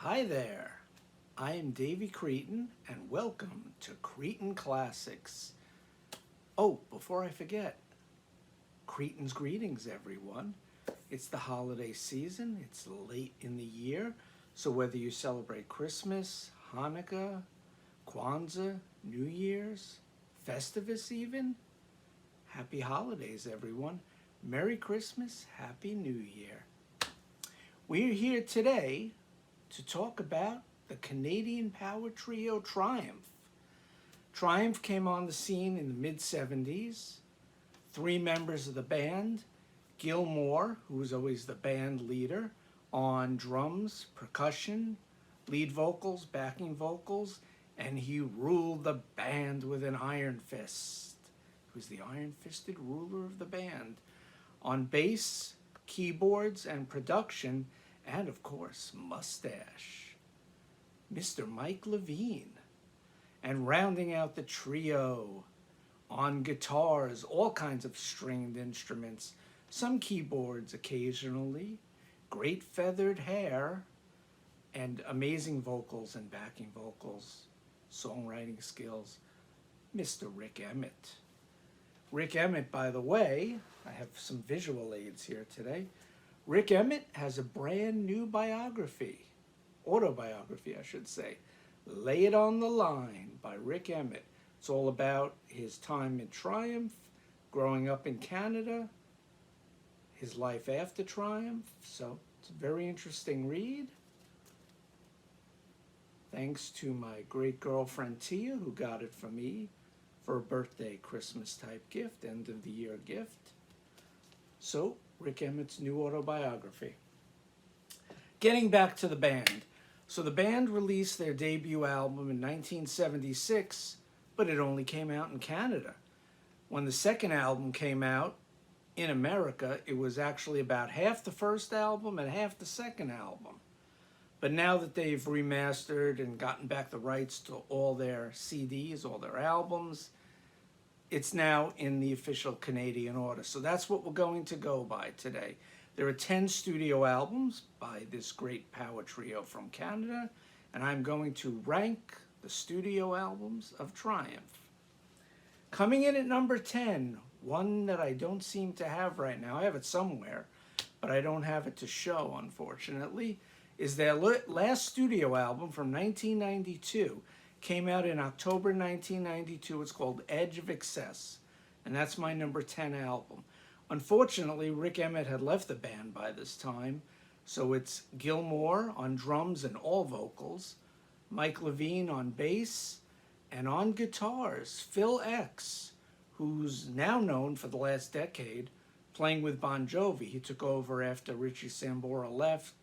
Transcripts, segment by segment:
Hi there, I am Davey Cretin and welcome to Cretin Classics. Oh, before I forget, Cretin's greetings everyone. It's the holiday season, it's late in the year, so whether you celebrate Christmas, Hanukkah, Kwanzaa, New Year's, Festivus even, happy holidays everyone. Merry Christmas, Happy New Year. We're here today to talk about the Canadian power trio Triumph. Triumph came on the scene in the mid-70s. Three members of the band, Gil Moore, who was always the band leader, on drums, percussion, lead vocals, backing vocals, and he ruled the band with an iron fist. He was the iron-fisted ruler of the band. On bass, keyboards, and production, and of course, mustache, Mr. Mike Levine. And rounding out the trio, on guitars, all kinds of stringed instruments, some keyboards occasionally, great feathered hair, and amazing vocals and backing vocals, songwriting skills, Mr. Rik Emmett. Rik Emmett, by the way, I have some visual aids here today. Rik Emmett has a brand new biography, autobiography I should say, Lay It on the Line by Rik Emmett. It's all about his time in Triumph, growing up in Canada, his life after Triumph, so it's a very interesting read. Thanks to my great girlfriend Tia, who got it for me for a birthday, Christmas type gift, end of the year gift. So, Rik Emmett's new autobiography. Getting back to the band. So the band released their debut album in 1976, but it only came out in Canada. When the second album came out in America, it was actually about half the first album and half the second album. But now that they've remastered and gotten back the rights to all their CDs, all their albums, it's now in the official Canadian order. So that's what we're going to go by today. There are 10 studio albums by this great power trio from Canada, and I'm going to rank the studio albums of Triumph. Coming in at number 10, one that I don't seem to have right now, I have it somewhere, but I don't have it to show, unfortunately, is their last studio album from 1992. Came out in October 1992. It's called Edge of Excess, and that's my number 10 album. Unfortunately, Rik Emmett had left the band by this time, so it's Gil Moore on drums and all vocals, Mike Levine on bass, and on guitars, Phil X, who's now known for the last decade playing with Bon Jovi. He took over after Richie Sambora left,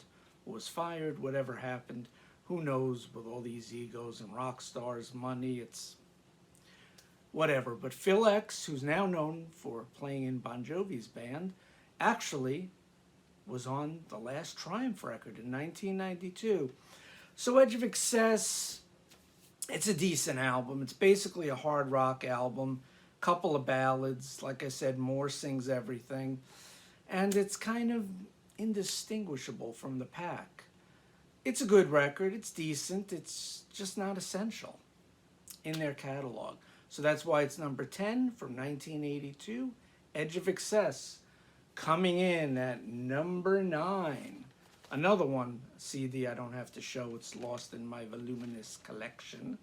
was fired, whatever happened. Who knows, with all these egos and rock stars, money, it's whatever. But Phil X, who's now known for playing in Bon Jovi's band, actually was on the last Triumph record in 1992. So Edge of Excess, it's a decent album. It's basically a hard rock album, couple of ballads. Like I said, Moore sings everything. And it's kind of indistinguishable from the pack. It's a good record, it's decent, it's just not essential in their catalog. So that's why it's number 10 from 1982, Edge of Excess. Coming in at number 9, another one, CD I don't have to show, it's lost in my voluminous collection,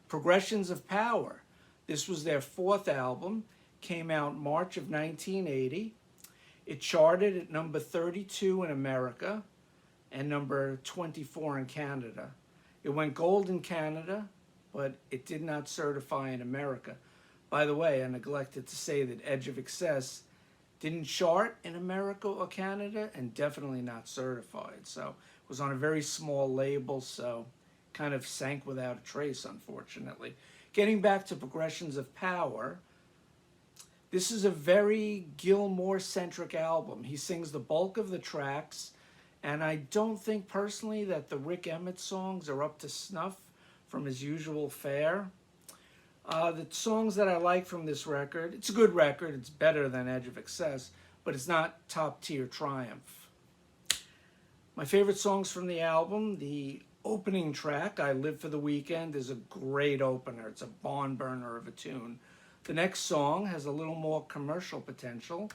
Progressions of Power. This was their fourth album, came out March of 1980. It charted at number 32 in America, and number 24 in Canada. It went gold in Canada, but it did not certify in America. By the way, I neglected to say that Edge of Excess didn't chart in America or Canada, and definitely not certified. So it was on a very small label, so kind of sank without a trace, unfortunately. Getting back to Progressions of Power, this is a very Gil Moore-centric album. He sings the bulk of the tracks, and I don't think personally that the Rik Emmett songs are up to snuff from his usual fare. The songs that I like from this record, it's a good record, it's better than Edge of Excess, but it's not top tier Triumph. My favorite songs from the album, the opening track, I Live for the Weekend, is a great opener. It's a barn burner of a tune. The next song has a little more commercial potential.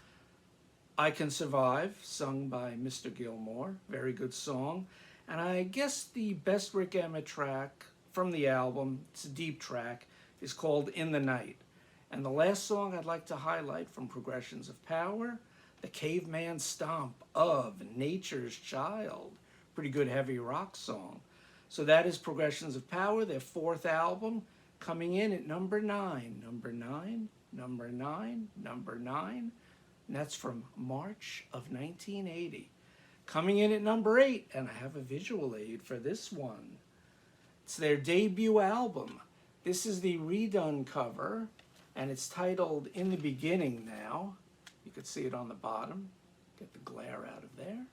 I Can Survive, sung by Mr. Gilmore. Very good song. And I guess the best Rik Emmett track from the album, it's a deep track, is called In the Night. And the last song I'd like to highlight from Progressions of Power, the Caveman Stomp of Nature's Child. Pretty good heavy rock song. So that is Progressions of Power, their fourth album, coming in at number 9. Number 9, number 9, number 9. And that's from March of 1980. Coming in at number 8, and I have a visual aid for this one. It's their debut album. This is the redone cover, and it's titled In the Beginning now. You can see it on the bottom. Get the glare out of there.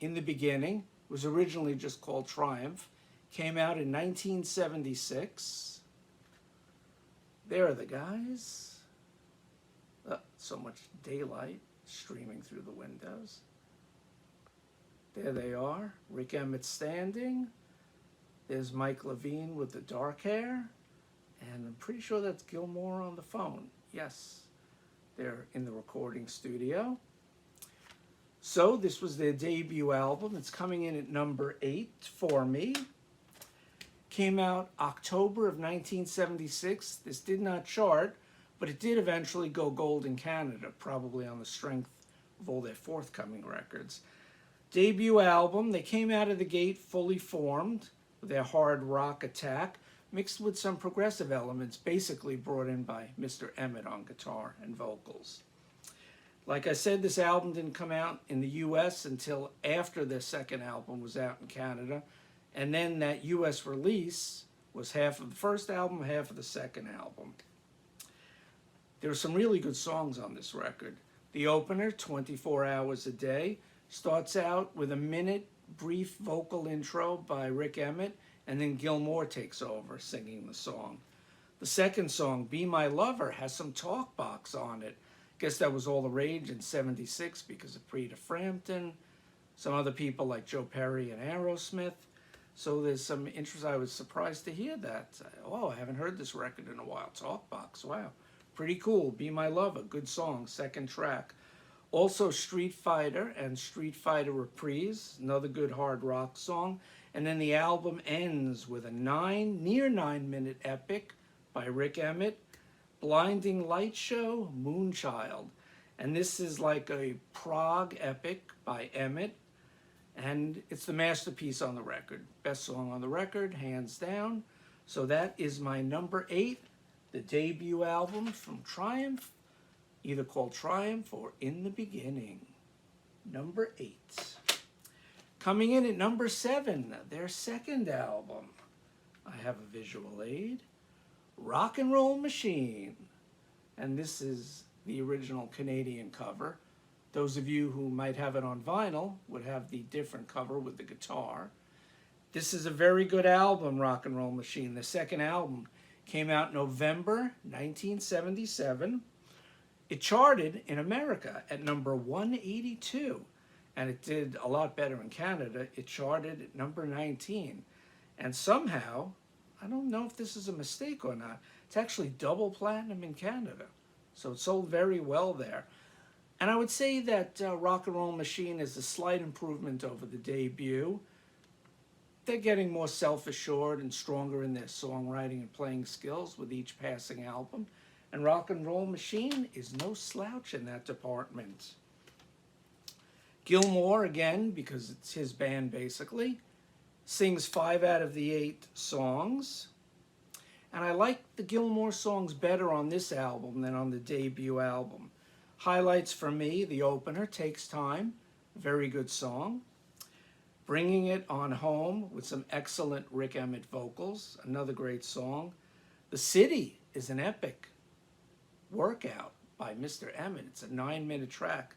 In the Beginning was originally just called Triumph. Came out in 1976. There are the guys. So much daylight streaming through the windows. There they are. Rik Emmett standing. There's Mike Levine with the dark hair. And I'm pretty sure that's Gilmore on the phone. Yes, they're in the recording studio. So this was their debut album. It's coming in at number 8 for me. Came out October of 1976. This did not chart, but it did eventually go gold in Canada, probably on the strength of all their forthcoming records. Debut album, they came out of the gate fully formed with their hard rock attack, mixed with some progressive elements, basically brought in by Mr. Emmett on guitar and vocals. Like I said, this album didn't come out in the US until after their second album was out in Canada, and then that US release was half of the first album, half of the second album. There are some really good songs on this record. The opener, 24 Hours a Day, starts out with a minute brief vocal intro by Rik Emmett, and then Gilmore takes over singing the song. The second song, Be My Lover, has some talk box on it. Guess that was all the rage in '76 because of Preta Frampton, some other people like Joe Perry and Aerosmith. So there's some interest. I was surprised to hear that. Oh, I haven't heard this record in a while. Talk box, wow. Pretty cool. Be My Lover, good song, second track. Also Street Fighter and Street Fighter Reprise, another good hard rock song. And then the album ends with a near 9-minute epic by Rik Emmett, Blinding Light Show, Moonchild. And this is like a prog epic by Emmett, and it's the masterpiece on the record. Best song on the record, hands down. So that is my number 8, the debut album from Triumph, either called Triumph or In the Beginning. Number 8. Coming in at number 7, their second album. I have a visual aid. Rock and Roll Machine. And this is the original Canadian cover. Those of you who might have it on vinyl would have the different cover with the guitar. This is a very good album, Rock and Roll Machine. The second album came out November 1977. It charted in America at number 182, and it did a lot better in Canada. It charted at number 19. And somehow, I don't know if this is a mistake or not, it's actually double platinum in Canada. So it sold very well there. And I would say that Rock and Roll Machine is a slight improvement over the debut. They're getting more self-assured and stronger in their songwriting and playing skills with each passing album. And Rock and Roll Machine is no slouch in that department. Gilmore, again, because it's his band basically, sings 5 out of the 8 songs. And I like the Gilmore songs better on this album than on the debut album. Highlights for me, the opener, Takes Time, very good song. Bringing It On Home with some excellent Rik Emmett vocals, another great song. The City is an epic workout by Mr. Emmett. It's a 9-minute track.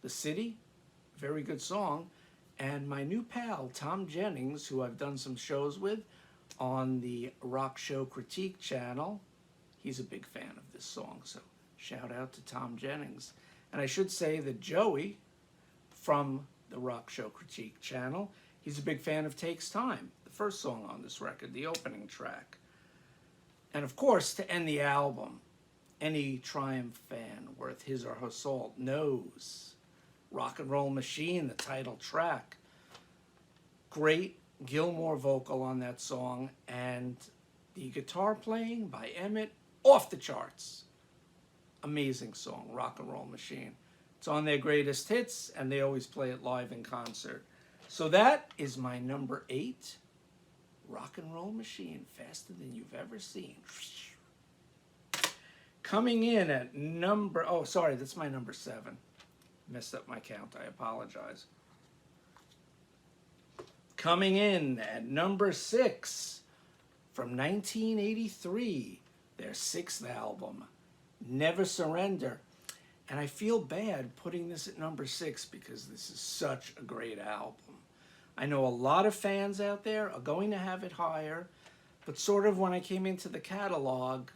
The City, very good song. And my new pal, Tom Jennings, who I've done some shows with on the Rock Show Critique channel, he's a big fan of this song, so shout out to Tom Jennings. And I should say that Joey from the Rock Show Critique channel He's a big fan of Takes Time, the first song on this record, the opening track. And of course, to end the album, any Triumph fan worth his or her salt knows Rock and Roll Machine, the title track. Great Gilmour vocal on that song, and the guitar playing by Emmett, off the charts. Amazing song, Rock and Roll Machine. It's on their greatest hits, and they always play it live in concert. So that is my number 8, Rock and Roll Machine, faster than you've ever seen. Coming in at number, oh, sorry, that's my number 7. Messed up my count, I apologize. Coming in at number 6, from 1983, their 6th album, Never Surrender. And I feel bad putting this at number 6 because this is such a great album. I know a lot of fans out there are going to have it higher, but sort of when I came into the catalog,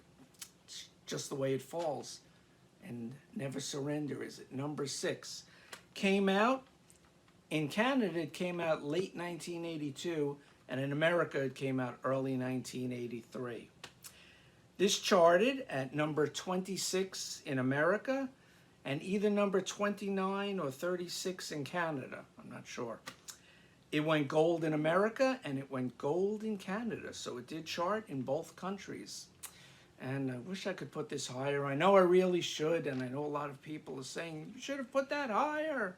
it's just the way it falls. And Never Surrender is at number 6. Came out, in Canada it came out late 1982, and in America it came out early 1983. This charted at number 26 in America, and either number 29 or 36 in Canada. I'm not sure. It went gold in America, and it went gold in Canada, so it did chart in both countries. And I wish I could put this higher. I know I really should, and I know a lot of people are saying, you should have put that higher.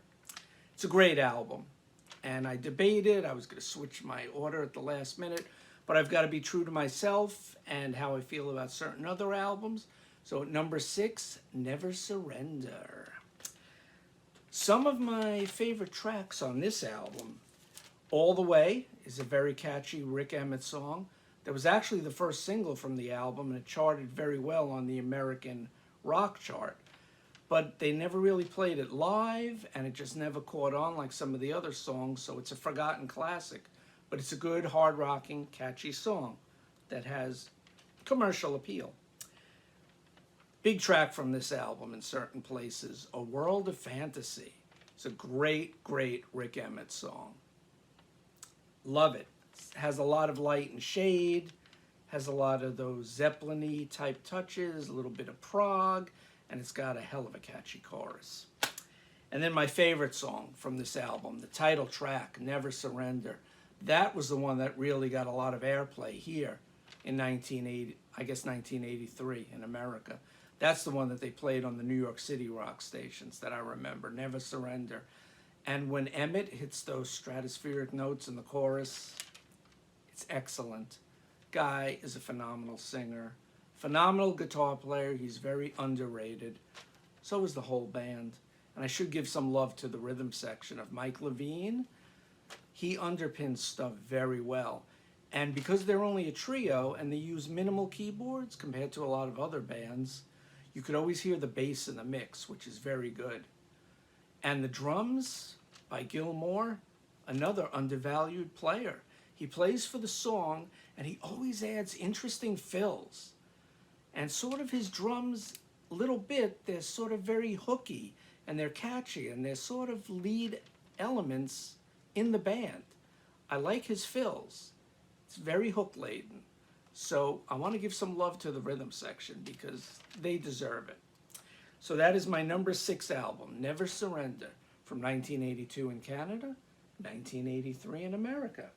It's a great album, and I debated. I was going to switch my order at the last minute, but I've got to be true to myself and how I feel about certain other albums. So at number 6, Never Surrender. Some of my favorite tracks on this album, All the Way is a very catchy Rik Emmett song. That was actually the first single from the album, and it charted very well on the American rock chart. But they never really played it live, and it just never caught on like some of the other songs, so it's a forgotten classic. But it's a good, hard-rocking, catchy song that has commercial appeal. Big track from this album in certain places, A World of Fantasy. It's a great, great Rik Emmett song. Love it. It has a lot of light and shade, has a lot of those Zeppelin-y type touches, a little bit of prog, and it's got a hell of a catchy chorus. And then my favorite song from this album, the title track, Never Surrender. That was the one that really got a lot of airplay here in 1983 in America. That's the one that they played on the New York City rock stations that I remember, Never Surrender. And when Emmett hits those stratospheric notes in the chorus, it's excellent. Guy is a phenomenal singer, phenomenal guitar player. He's very underrated. So is the whole band. And I should give some love to the rhythm section of Mike Levine. He underpins stuff very well. And because they're only a trio and they use minimal keyboards compared to a lot of other bands, you could always hear the bass in the mix, which is very good. And the drums by Gilmour, another undervalued player. He plays for the song, and he always adds interesting fills. And sort of his drums, a little bit, they're sort of very hooky, and they're catchy, and they're sort of lead elements in the band. I like his fills. It's very hook-laden. So I want to give some love to the rhythm section because they deserve it. So that is my number 6 album, Never Surrender, from 1982 in Canada, 1983 in America.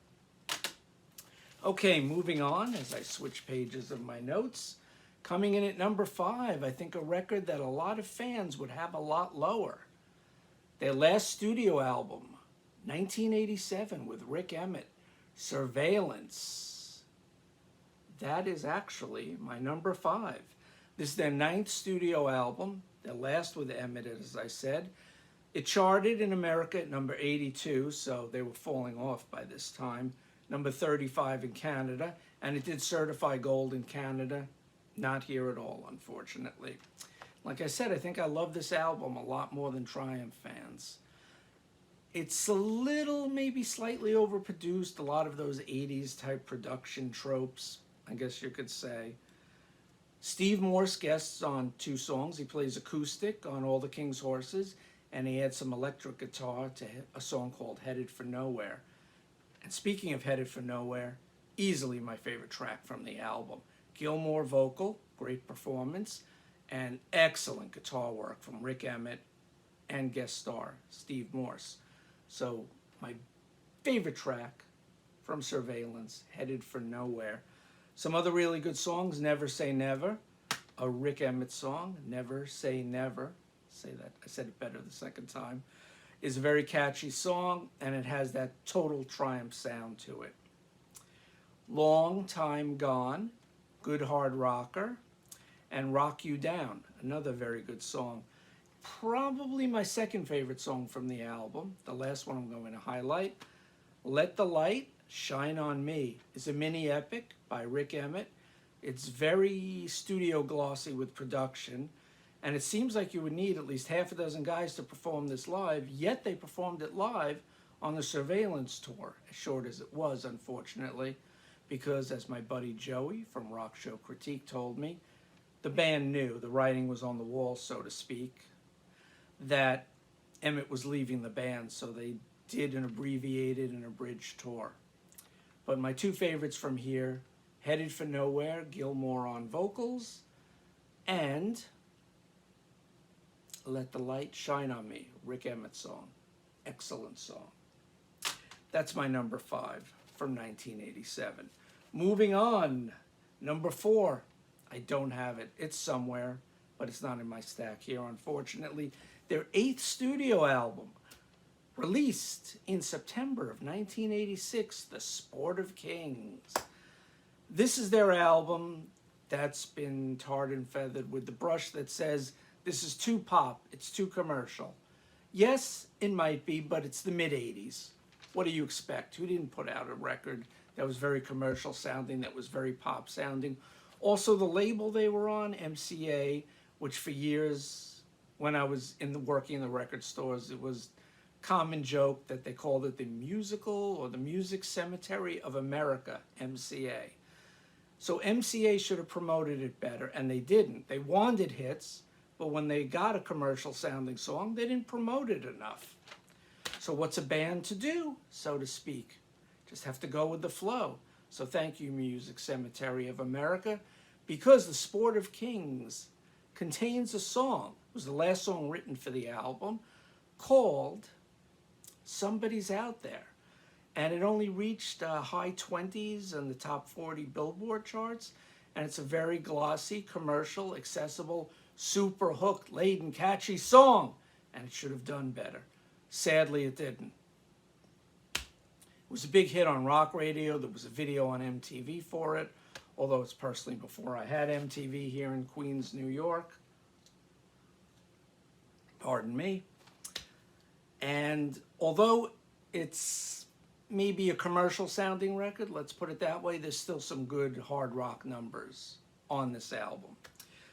Okay, moving on as I switch pages of my notes. Coming in at number 5, I think a record that a lot of fans would have a lot lower. Their last studio album, 1987 with Rik Emmett, Surveillance. That is actually my number 5. This is their 9th studio album, their last with Emmett, as I said. It charted in America at number 82, so they were falling off by this time. Number 35 in Canada, and it did certify gold in Canada. Not here at all, unfortunately. Like I said, I think I love this album a lot more than Triumph fans. It's a little, maybe slightly overproduced, a lot of those 80s type production tropes, I guess you could say. Steve Morse guests on 2 songs. He plays acoustic on All the King's Horses, and he adds some electric guitar to a song called Headed for Nowhere. And speaking of Headed for Nowhere, easily my favorite track from the album. Gilmour vocal, great performance, and excellent guitar work from Rik Emmett and guest star Steve Morse. So my favorite track from Surveillance, Headed for Nowhere. Some other really good songs, Never Say Never, a Rik Emmett song, Never Say Never. Say that, I said it better the second time. Is a very catchy song, and it has that total Triumph sound to it. Long Time Gone, good hard rocker, and Rock You Down, another very good song. Probably my second favorite song from the album, the last one I'm going to highlight. Let the Light Shine on Me is a mini epic by Rik Emmett. It's very studio glossy with production, and it seems like you would need at least half a dozen guys to perform this live, yet they performed it live on the Surveillance tour, as short as it was, unfortunately, because as my buddy Joey from Rock Show Critique told me, the band knew, the writing was on the wall, so to speak, that Emmett was leaving the band, so they did an abbreviated and abridged tour. But my two favorites from here, Headed for Nowhere, Gilmour on vocals, and Let the Light Shine on Me, Rik Emmett song. Excellent song. That's my number 5 from 1987. Moving on, number 4. I don't have it. It's somewhere, but it's not in my stack here, unfortunately. Their 8th studio album, released in September of 1986, The Sport of Kings. This is their album that's been tarred and feathered with the brush that says, this is too pop, it's too commercial. Yes, it might be, but it's the mid-80s. What do you expect? Who didn't put out a record that was very commercial sounding, that was very pop sounding? Also, the label they were on, MCA, which for years, when I was working in the record stores, it was common joke that they called it the Musical or the Music Cemetery of America, MCA. So MCA should have promoted it better, and they didn't. They wanted hits, but when they got a commercial sounding song, they didn't promote it enough. So what's a band to do, so to speak? Just have to go with the flow. So thank you, Music Cemetery of America, because The Sport of Kings contains a song. It was the last song written for the album, called Somebody's Out There. And it only reached high 20s in the top 40 Billboard charts. And it's a very glossy, commercial, accessible, super hooked, laden, catchy song. And it should have done better. Sadly, it didn't. It was a big hit on rock radio. There was a video on MTV for it, although it's personally before I had MTV here in Queens, New York. Pardon me. And although it's maybe a commercial sounding record, let's put it that way, there's still some good hard rock numbers on this album.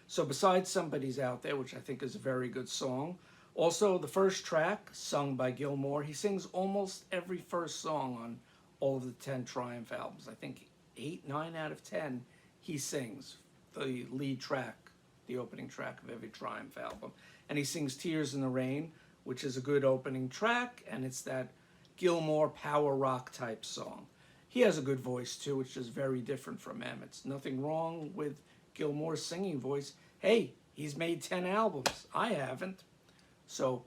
So besides Somebody's Out There, which I think is a very good song, also the first track, sung by Gilmour, he sings almost every first song on all of the 10 Triumph albums. I think 8, 9 out of 10 he sings the lead track, the opening track of every Triumph album. And he sings Tears in the Rain, which is a good opening track, and it's that Gilmour power rock type song. He has a good voice too, which is very different from Emmett's. Nothing wrong with Gilmour's singing voice. Hey, he's made 10 albums. I haven't. So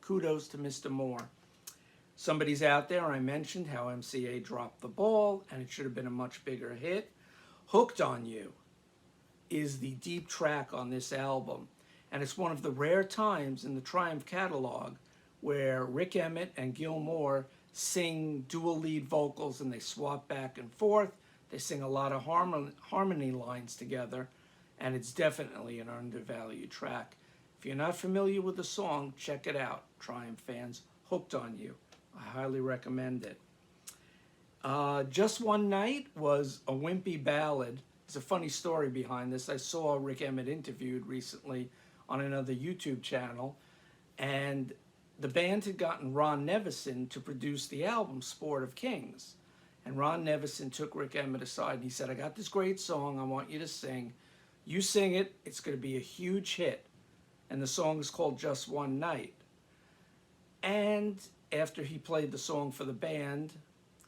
kudos to Mr. Moore. Somebody's Out There, I mentioned how MCA dropped the ball, and it should have been a much bigger hit. Hooked on You is the deep track on this album, and it's one of the rare times in the Triumph catalog where Rik Emmett and Gilmour sing dual lead vocals, and they swap back and forth. They sing a lot of harmony lines together, and it's definitely an undervalued track. If you're not familiar with the song, check it out, Triumph fans. Hooked on You. I highly recommend it. Just One Night was a wimpy ballad. There's a funny story behind this. I saw Rik Emmett interviewed recently on another YouTube channel, and the band had gotten Ron Nevison to produce the album Sport of Kings. And Ron Nevison took Rik Emmett aside and he said, I got this great song I want you to sing. You sing it, it's going to be a huge hit. And the song is called Just One Night. And after he played the song for the band,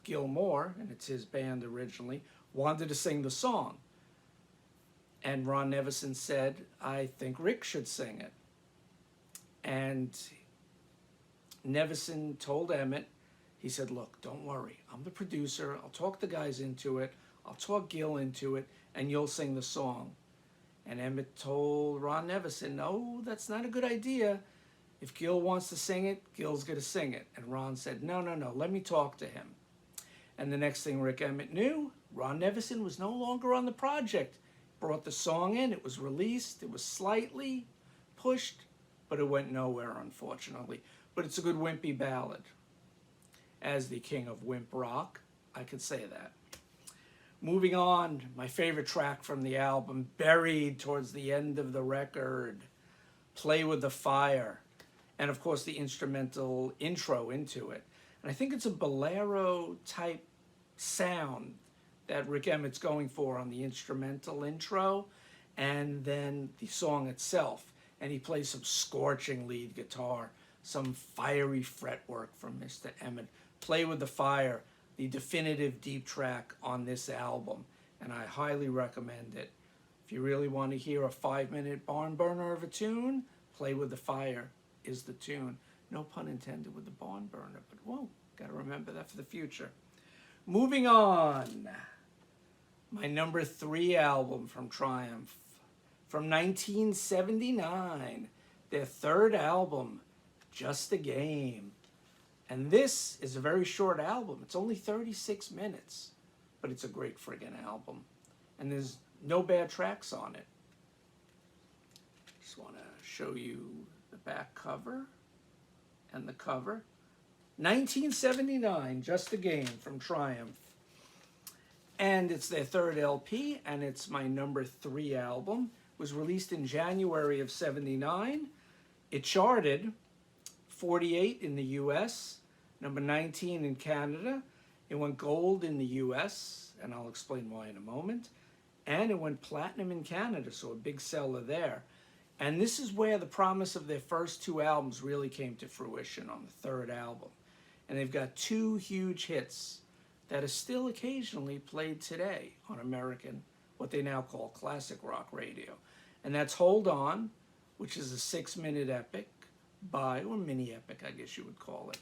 Gilmore, and it's his band originally, wanted to sing the song. And Ron Nevison said, I think Rik should sing it. And Nevison told Emmett, he said, look, don't worry. I'm the producer. I'll talk the guys into it. I'll talk Gil into it, and you'll sing the song. And Emmett told Ron Nevison, no, that's not a good idea. If Gil wants to sing it, Gil's going to sing it. And Ron said, no, let me talk to him. And the next thing Rik Emmett knew, Ron Nevison was no longer on the project. Brought the song in, it was released, it was slightly pushed, but it went nowhere, unfortunately. But it's a good wimpy ballad. As the king of wimp rock, I could say that. Moving on, my favorite track from the album, buried towards the end of the record, Play with the Fire. And of course the instrumental intro into it. And I think it's a bolero type sound that Rik Emmett's going for on the instrumental intro, and then the song itself. And he plays some scorching lead guitar, some fiery fretwork from Mr. Emmett. Play with the Fire, the definitive deep track on this album, and I highly recommend it. If you really want to hear a 5-minute barn burner of a tune, Play with the Fire is the tune. No pun intended with the barn burner, but whoa, got to remember that for the future. Moving on, my number 3 album from Triumph, from 1979, their third album, Just a Game. And this is a very short album. It's only 36 minutes, but it's a great friggin' album. And there's no bad tracks on it. Just want to show you the back cover and the cover. 1979, Just a Game from Triumph. And it's their third LP, and it's my number 3 album. It was released in January of 79. It charted 48 in the US, number 19 in Canada. It went gold in the US, and I'll explain why in a moment. And it went platinum in Canada, so a big seller there. And this is where the promise of their first 2 albums really came to fruition on the third album. And they've got 2 huge hits that are still occasionally played today on American, what they now call classic rock radio. And that's Hold On, which is a 6-minute epic by, or mini epic I guess you would call it,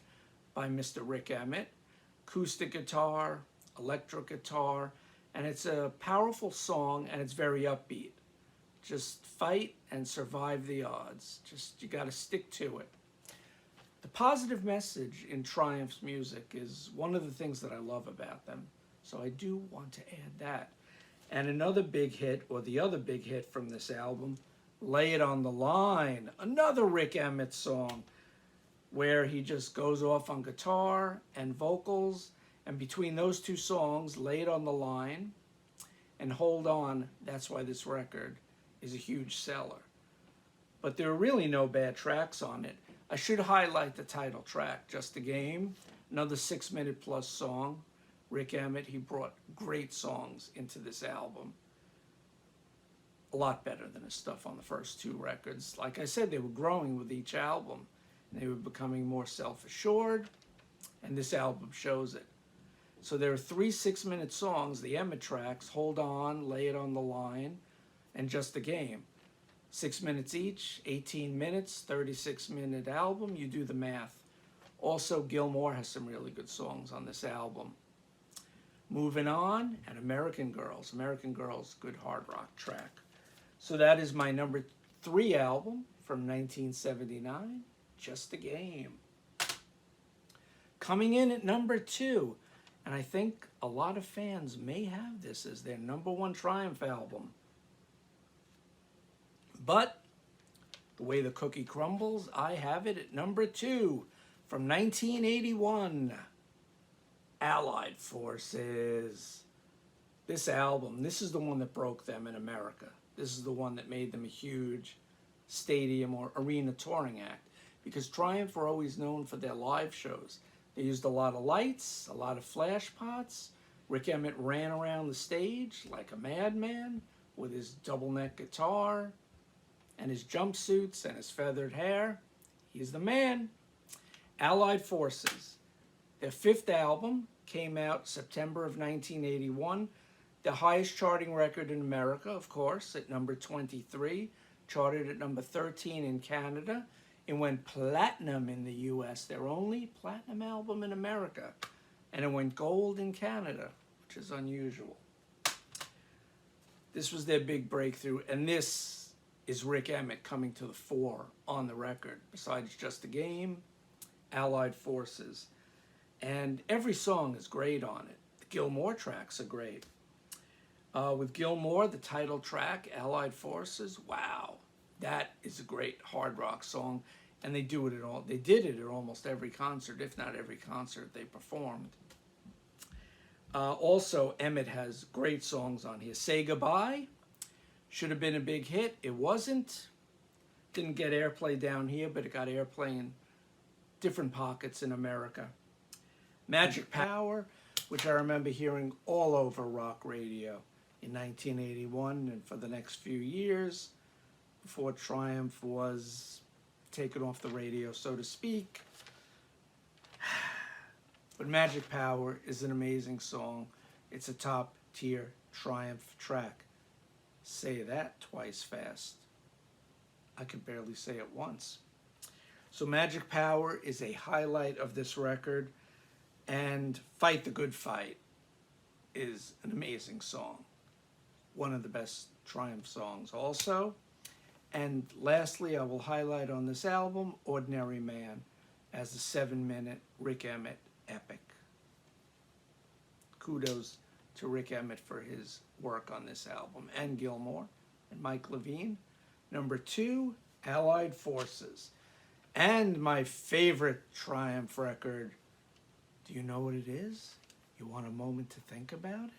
by Mr. Rik Emmett. Acoustic guitar, electric guitar, and it's a powerful song and it's very upbeat. Just fight and survive the odds. Just, you gotta stick to it. The positive message in Triumph's music is one of the things that I love about them, so I do want to add that. And another big hit, or the other big hit from this album, Lay It on the Line, another Rik Emmett song where he just goes off on guitar and vocals, and between those 2 songs, Lay It on the Line and Hold On, that's why this record is a huge seller. But there are really no bad tracks on it. I should highlight the title track, Just a Game, another 6-minute plus song. Rik Emmett, he brought great songs into this album. A lot better than his stuff on the first 2 records. Like I said, they were growing with each album. And they were becoming more self-assured, and this album shows it. So there are 3 6-minute songs, the Emmett tracks, Hold On, Lay It on the Line, and Just a Game. 6 minutes each, 18 minutes, 36-minute album, you do the math. Also, Gilmore has some really good songs on this album. Moving on, and American Girls. American Girls, good hard rock track. So that is my number 3 album from 1979, Just a Game. Coming in at number 2, and I think a lot of fans may have this as their number 1 Triumph album. But the way the cookie crumbles, I have it at number 2 from 1981, Allied Forces. This album, this is the one that broke them in America. This is the one that made them a huge stadium or arena touring act, because Triumph were always known for their live shows. They used a lot of lights, a lot of flash pots. Rik Emmett ran around the stage like a madman with his double-neck guitar and his jumpsuits and his feathered hair. He's the man. Allied Forces, their 5th album, came out September of 1981. The highest charting record in America, of course, at number 23. Charted at number 13 in Canada. It went platinum in the US, their only platinum album in America. And it went gold in Canada, which is unusual. This was their big breakthrough, and this is Rik Emmett coming to the fore on the record. Besides Just a Game, Allied Forces. And every song is great on it. The Gilmore tracks are great. With Gilmore, the title track, Allied Forces, wow. That is a great hard rock song, and they do it at all. They did it at almost every concert, if not every concert they performed. Also, Emmett has great songs on here. Say Goodbye should have been a big hit. It wasn't. Didn't get airplay down here, but it got airplay in different pockets in America. Magic Power, which I remember hearing all over rock radio in 1981 and for the next few years before Triumph was taken off the radio, so to speak. But Magic Power is an amazing song. It's a top-tier Triumph track. Say that twice fast. I could barely say it once. So Magic Power is a highlight of this record, and Fight the Good Fight is an amazing song. One of the best Triumph songs also. And lastly, I will highlight on this album, Ordinary Man, as a 7-minute Rik Emmett epic. Kudos to Rik Emmett for his work on this album, and Gilmore and Mike Levine. Number 2, Allied Forces. And my favorite Triumph record. Do you know what it is? You want a moment to think about it?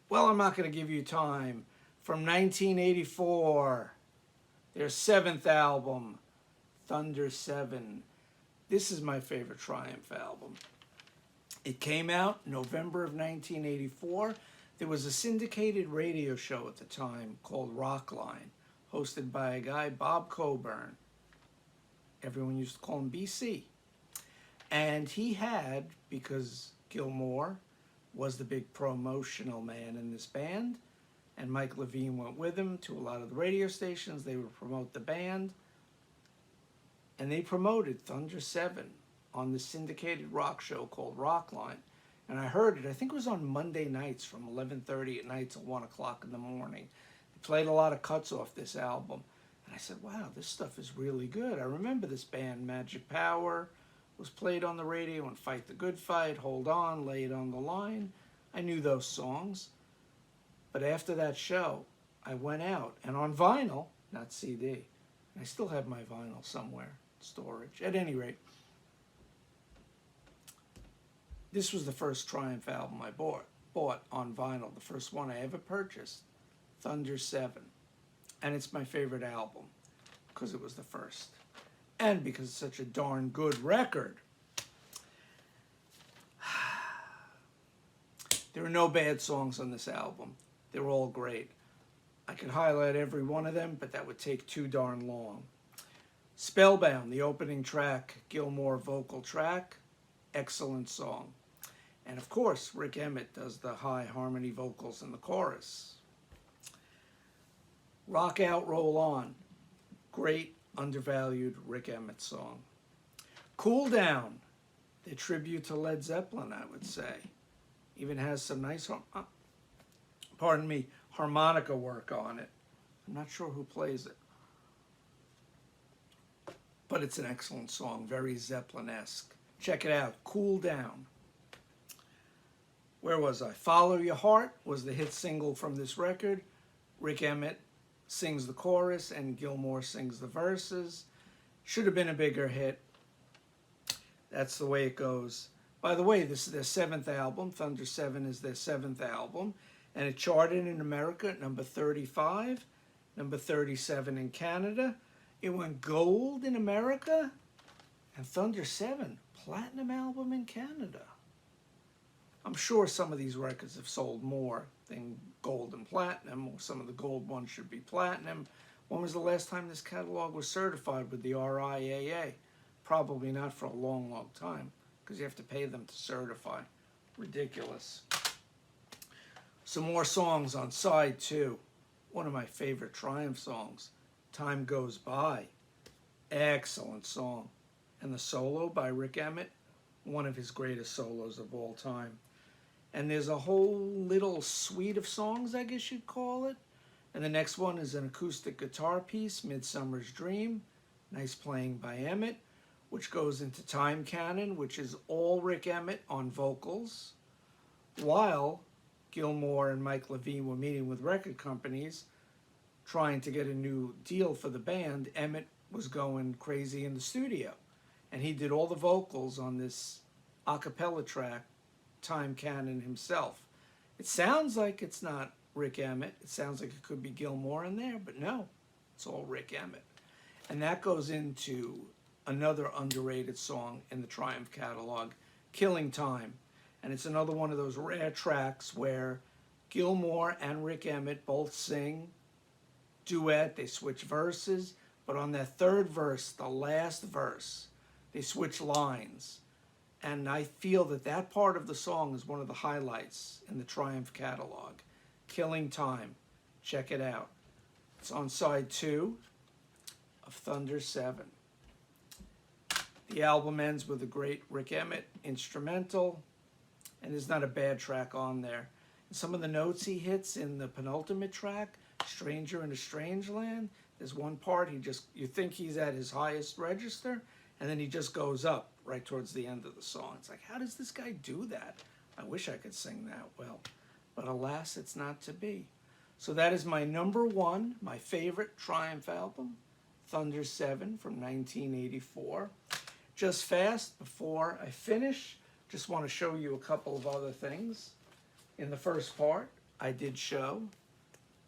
Well, I'm not going to give you time. From 1984, their 7th album, Thunder 7. This is my favorite Triumph album. It came out November of 1984. There was a syndicated radio show at the time called Rockline, hosted by a guy, Bob Coburn. Everyone used to call him BC. And he had, because Gilmore was the big promotional man in this band, and Mike Levine went with him to a lot of the radio stations. They would promote the band. And they promoted Thunder 7 on the syndicated rock show called Rockline. And I heard it, I think it was on Monday nights from 11:30 at night till 1 o'clock in the morning. They played a lot of cuts off this album. And I said, wow, this stuff is really good. I remember this band, Magic Power, was played on the radio, and Fight the Good Fight, Hold On, Lay It on the Line. I knew those songs. But after that show, I went out, and on vinyl, not CD, and I still have my vinyl somewhere, storage. At any rate, this was the first Triumph album I bought on vinyl, the first one I ever purchased, Thunder 7. And it's my favorite album because it was the first. And because it's such a darn good record. There are no bad songs on this album. They're all great. I could highlight every one of them, but that would take too darn long. Spellbound, the opening track, Gilmore vocal track, excellent song. And of course, Rik Emmett does the high harmony vocals in the chorus. Rock Out, Roll On, great undervalued Rik Emmett song. Cool Down, the tribute to Led Zeppelin, I would say. Even has some nice, harmonica work on it. I'm not sure who plays it. But it's an excellent song, very Zeppelin-esque. Check it out, Cool Down. Where was I? Follow Your Heart was the hit single from this record. Rik Emmett sings the chorus and Gilmore sings the verses. Should have been a bigger hit. That's the way it goes. By the way, this is their 7th album. Thunder 7 is their 7th album. And it charted in America at number 35, number 37 in Canada. It went gold in America. And Thunder 7, platinum album in Canada. I'm sure some of these records have sold more than gold and platinum, or some of the gold ones should be platinum. When was the last time this catalog was certified with the RIAA? Probably not for a long, long time, because you have to pay them to certify. Ridiculous. Some more songs on side 2. One of my favorite Triumph songs, Time Goes By. Excellent song. And the solo by Rik Emmett, one of his greatest solos of all time. And there's a whole little suite of songs, I guess you'd call it. And the next one is an acoustic guitar piece, Midsummer's Dream. Nice playing by Emmett, which goes into Time Canon, which is all Rik Emmett on vocals. While Gilmour and Mike Levine were meeting with record companies, trying to get a new deal for the band, Emmett was going crazy in the studio. And he did all the vocals on this a cappella track, Time Canon himself. It sounds like it's not Rik Emmett. It sounds like it could be Gilmour in there, but no, it's all Rik Emmett. And that goes into another underrated song in the Triumph catalog, Killing Time. And it's another one of those rare tracks where Gilmour and Rik Emmett both sing, duet, they switch verses, but on that third verse, the last verse, they switch lines. And I feel that that part of the song is one of the highlights in the Triumph catalog. Killing Time. Check it out. It's on side 2 of Thunder 7. The album ends with a great Rik Emmett instrumental, and there's not a bad track on there. And some of the notes he hits in the penultimate track, Stranger in a Strange Land, there's one part you think he's at his highest register, and then he just goes up right towards the end of the song. It's like, how does this guy do that? I wish I could sing that well, but alas, it's not to be. So that is my number 1, my favorite Triumph album, Thunder 7 from 1984. Just fast, before I finish, just want to show you a couple of other things. In the first part, I did show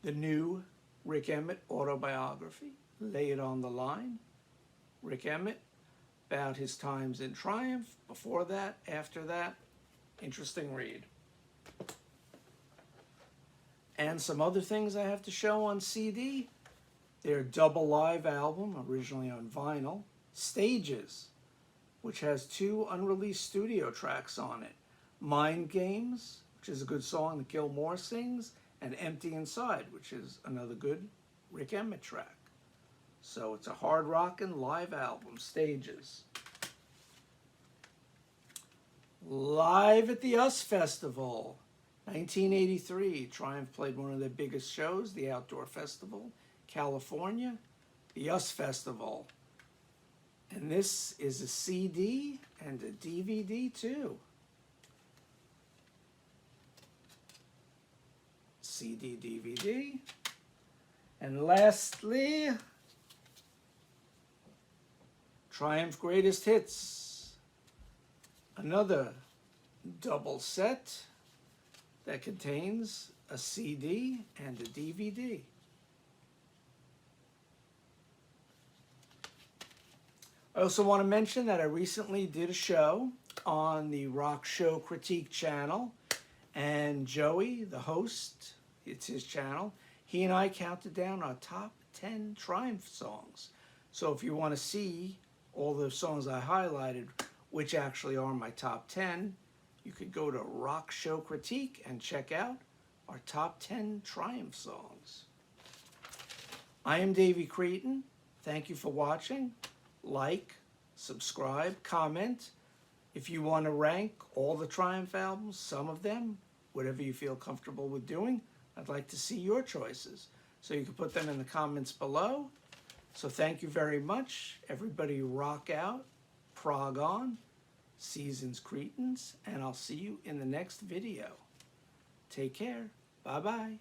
the new Rik Emmett autobiography, Lay It on the Line. Rik Emmett, about his times in Triumph, before that, after that. Interesting read. And some other things I have to show on CD. Their double live album, originally on vinyl, Stages, which has 2 unreleased studio tracks on it. Mind Games, which is a good song that Gilmour sings, and Empty Inside, which is another good Rik Emmett track. So it's a hard rockin' live album, Stages. Live at the US Festival, 1983. Triumph played one of their biggest shows, the Outdoor Festival, California, the US Festival. And this is a CD and a DVD too. CD, DVD. And lastly, Triumph Greatest Hits. Another double set that contains a CD and a DVD. I also want to mention that I recently did a show on the Rock Show Critique channel, and Joey, the host, it's his channel, he and I counted down our top 10 Triumph songs. So if you want to see all the songs I highlighted, which actually are my top 10, you could go to Rock Show Critique and check out our top 10 Triumph songs. I am Davey Cretin. Thank you for watching. Like, subscribe, comment. If you want to rank all the Triumph albums, some of them, whatever you feel comfortable with doing, I'd like to see your choices. So you can put them in the comments below. So thank you very much. Everybody rock out, prog on, Seasons Cretins, and I'll see you in the next video. Take care. Bye-bye.